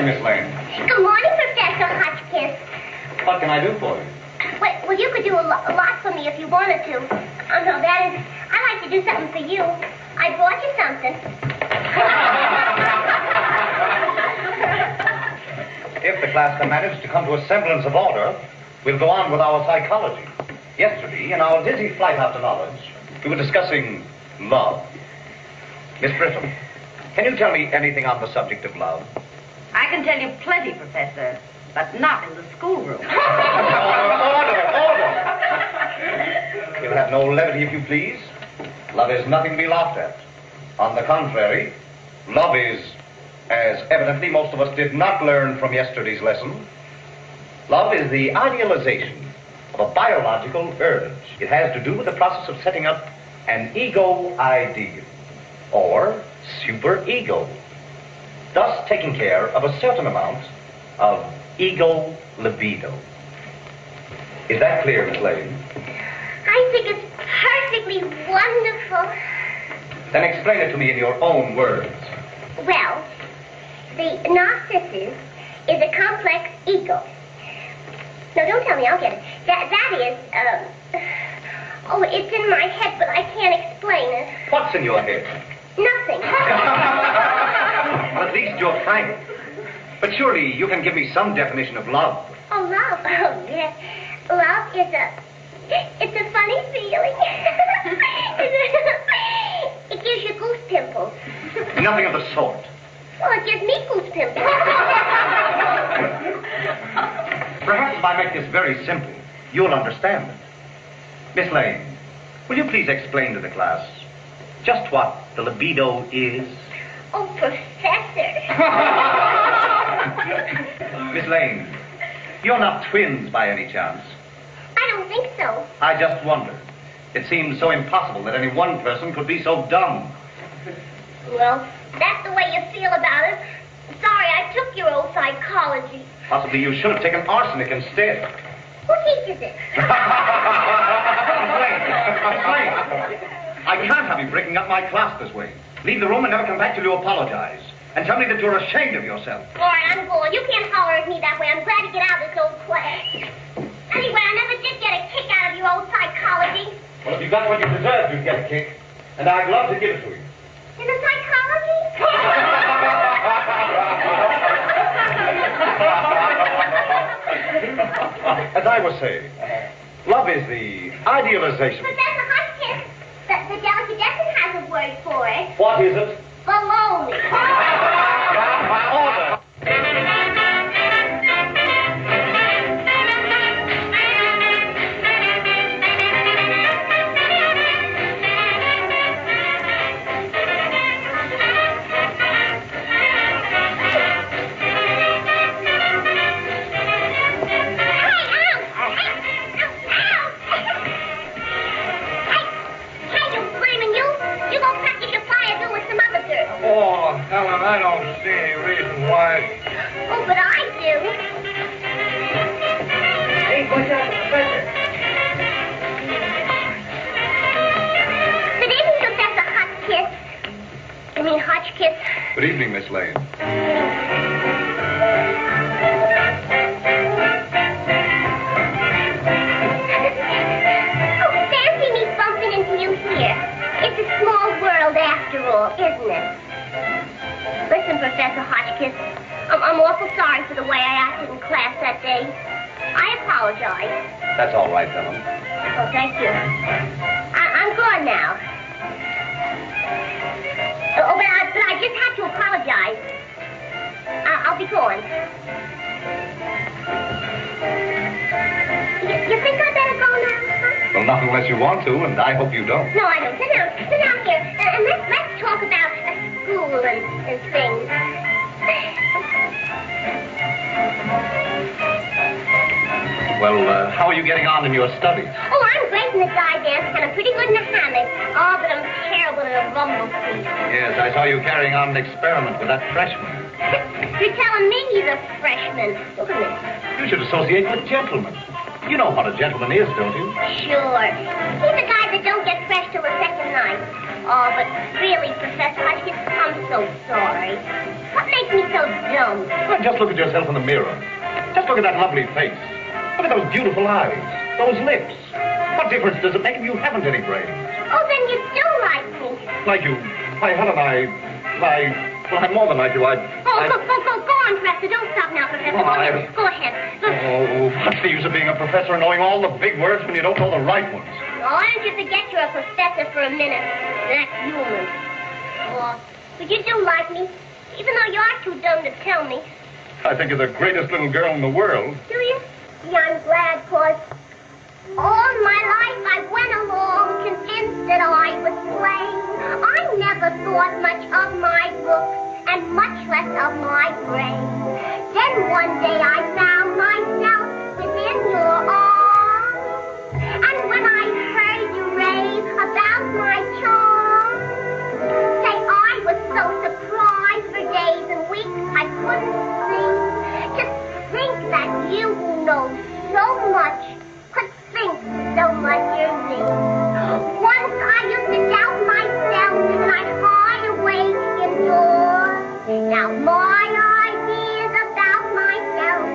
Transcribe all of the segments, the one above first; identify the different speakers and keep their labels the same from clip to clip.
Speaker 1: morning, Miss Lane.
Speaker 2: Good morning, Professor Hotchiss.
Speaker 1: What can I do for you?
Speaker 2: Well, you could do a lot for me if you wanted to. Oh, no, that is, I'd like to do something for you. I brought you something.
Speaker 1: If the class can manage to come to a semblance of order, we'll go on with our psychology. Yesterday, in our dizzy flight after knowledge, we were discussing love. Miss Brittle, can you tell me anything on the subject of love?
Speaker 3: I can tell you plenty, Professor, but not in the schoolroom.
Speaker 1: Order! We'll have no levity, if you please. Love is nothing to be laughed at. On the contrary, love is, as evidently most of us did not learn from yesterday's lesson, love is the idealization of a biological urge. It has to do with the process of setting up an ego ideal, or superego, thus taking care of a certain amount of ego libido. Is that clear, Miss Lane?
Speaker 2: I think it's perfectly wonderful.
Speaker 1: Then explain it to me in your own words.
Speaker 2: Well, the narcissus is a complex ego. No, don't tell me, I'll get it. That is, oh, it's in my head, but I can't explain it.
Speaker 1: What's in your head?
Speaker 2: Nothing.
Speaker 1: Well, at least you're frank. But surely you can give me some definition of love.
Speaker 2: Oh, love. Oh, yes. Love is it's a funny feeling. It gives you goose pimples.
Speaker 1: Nothing of the sort.
Speaker 2: Well, it gives me goose pimples.
Speaker 1: Perhaps if I make this very simple, you'll understand it. Miss Lane, will you please explain to the class just what the libido is?
Speaker 2: Oh, Professor.
Speaker 1: Miss Lane, you're not twins by any chance.
Speaker 2: I don't think so.
Speaker 1: I just wondered. It seems so impossible that any one person could be so dumb.
Speaker 2: Well, that's the way you feel about it. Sorry, I took your old psychology.
Speaker 1: Possibly you should have taken arsenic instead.
Speaker 2: Who teaches it?
Speaker 1: Miss Lane, I can't have you breaking up my class this way. Leave the room and never come back till you apologize. And tell me that you're ashamed of yourself.
Speaker 2: All right, I'm going. You can't holler at me that way. I'm glad to get out of this old class. Anyway, I never did get a kick out of your old psychology.
Speaker 1: Well, if you got what you deserved, you'd get a kick. And I'd love to give it to you.
Speaker 2: In the psychology?
Speaker 1: As I was saying, love is the idealization.
Speaker 2: Professor Hotchiss, the delicatessen has a word for it.
Speaker 1: What is it?
Speaker 2: Baloney.
Speaker 1: Order.
Speaker 4: Oh, Helen, I don't see any reason why.
Speaker 2: Oh, but I do.
Speaker 3: Hey, watch out, Professor.
Speaker 2: Good evening, Professor Hotchiss. I mean, Hotchkiss.
Speaker 1: Good evening, Miss Lane.
Speaker 2: Oh, fancy me bumping into you here. It's a small world after all, isn't it? Listen, Professor Hotchiss, I'm awful sorry for the way I acted in class that day. I apologize.
Speaker 1: That's all right, Helen.
Speaker 2: Oh, thank you. I'm gone now. Oh, but I just have to apologize. I'll be going. You think I better go now, huh?
Speaker 1: Well, not unless you want to, and I hope you don't.
Speaker 2: No, I don't. Sit down here, and let's talk about school and things.
Speaker 1: Well, how are you getting on in your studies?
Speaker 2: Oh, I'm great in the guy dance, and I'm pretty good in the hammock. Oh, but I'm terrible in a bumblebee.
Speaker 1: Yes, I saw you carrying on an experiment with that freshman.
Speaker 2: You're telling me he's a freshman. Look at me.
Speaker 1: You should associate with gentlemen. You know what a gentleman is, don't you?
Speaker 2: Sure. He's the guy that don't get fresh till the second night. Oh, but really, Professor Hotchiss, I'm so sorry. What makes me so dumb?
Speaker 1: Well, just look at yourself in the mirror. Just look at that lovely face. Look at those beautiful eyes, those lips. What difference does it make if you haven't any brains?
Speaker 2: Oh, then you do like me.
Speaker 1: Like you. Why, Helen, well, I'm more than like you.
Speaker 2: Go on, Professor. Don't stop now, Professor.
Speaker 1: Oh,
Speaker 2: Go ahead.
Speaker 1: Oh, what's the use of being a professor and knowing all the big words when you don't know the right ones?
Speaker 2: Oh, why don't you forget you're a professor for a minute? That's human. Oh, but you do like me, even though you are too dumb to tell me.
Speaker 1: I think you're the greatest little girl in the world.
Speaker 2: Do you? Yeah, I'm glad, 'cause all my life I went along convinced that I was plain. I never thought much of my looks and much less of my brain. Then one day I found myself within your arms. And when I heard you rave about my charm, say I was so surprised for days and weeks I couldn't sleep. Just think that you who know so much could think so much of me. Once I used to doubt myself and I'd hide away indoors. Now my ideas about myself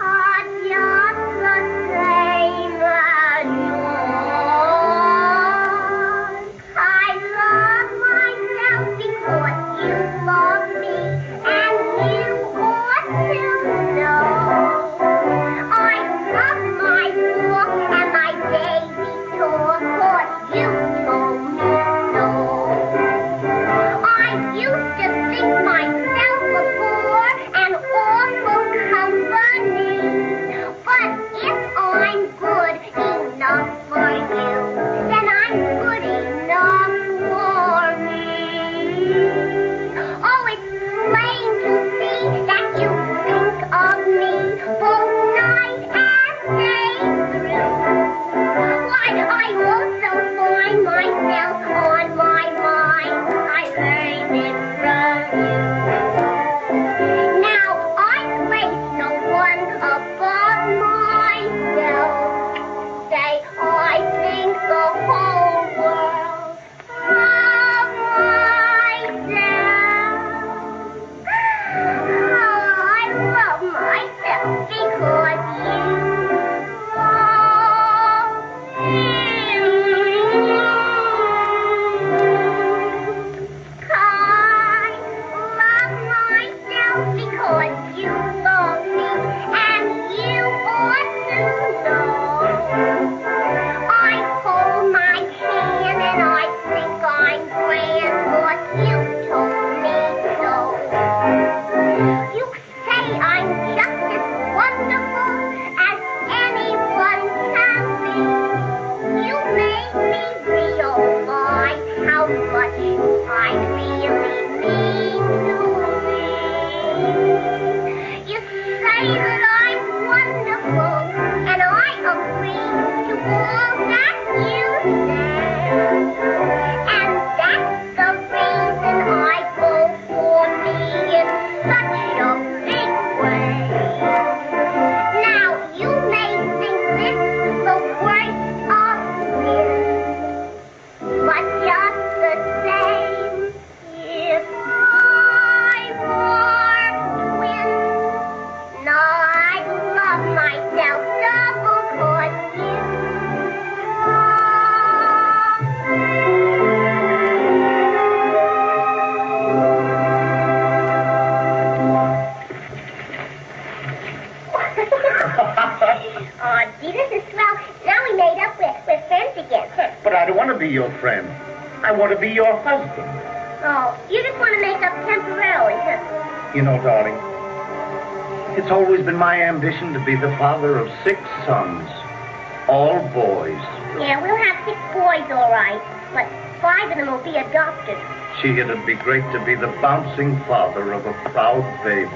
Speaker 2: are just the same as yours. I love myself because you love me, and you ought to know. I love my walk and my daily talk, 'cause you told me so. I used to think myself before an awful company, but if I'm good enough for you, then I'm good enough for me. Oh, it's plain to see that you think of me both night and day through. Why, I also find myself on my mind. I learned it from you. Now, I place no one above myself. Say, I think the whole world of myself. Oh, I love myself because you love me. I love myself because you love me, and you ought to know. I hold my hand and I think I'm grand, 'cause you told me so. You say I'm just as wonderful as anyone can be. You made me realize how much I really mean to me. You say that I'm wonderful, and I agree to all that you say. And that's the reason I go for me in such a big way. Now, you may think this the worst of me, but just the same, if I were twins, I'd love myself double 'cause you Oh, gee, this is swell. Now we made up. We're friends again.
Speaker 1: But I don't want to be your friend. I want to be your husband.
Speaker 2: Oh, you just want to make up temporarily, huh?
Speaker 1: You know, darling, it's always been my ambition to be the father of 6 sons, all boys.
Speaker 2: Yeah, we'll have 6 boys, all right. But 5 of them will be adopted.
Speaker 1: Gee, it'd be great to be the bouncing father of a proud baby.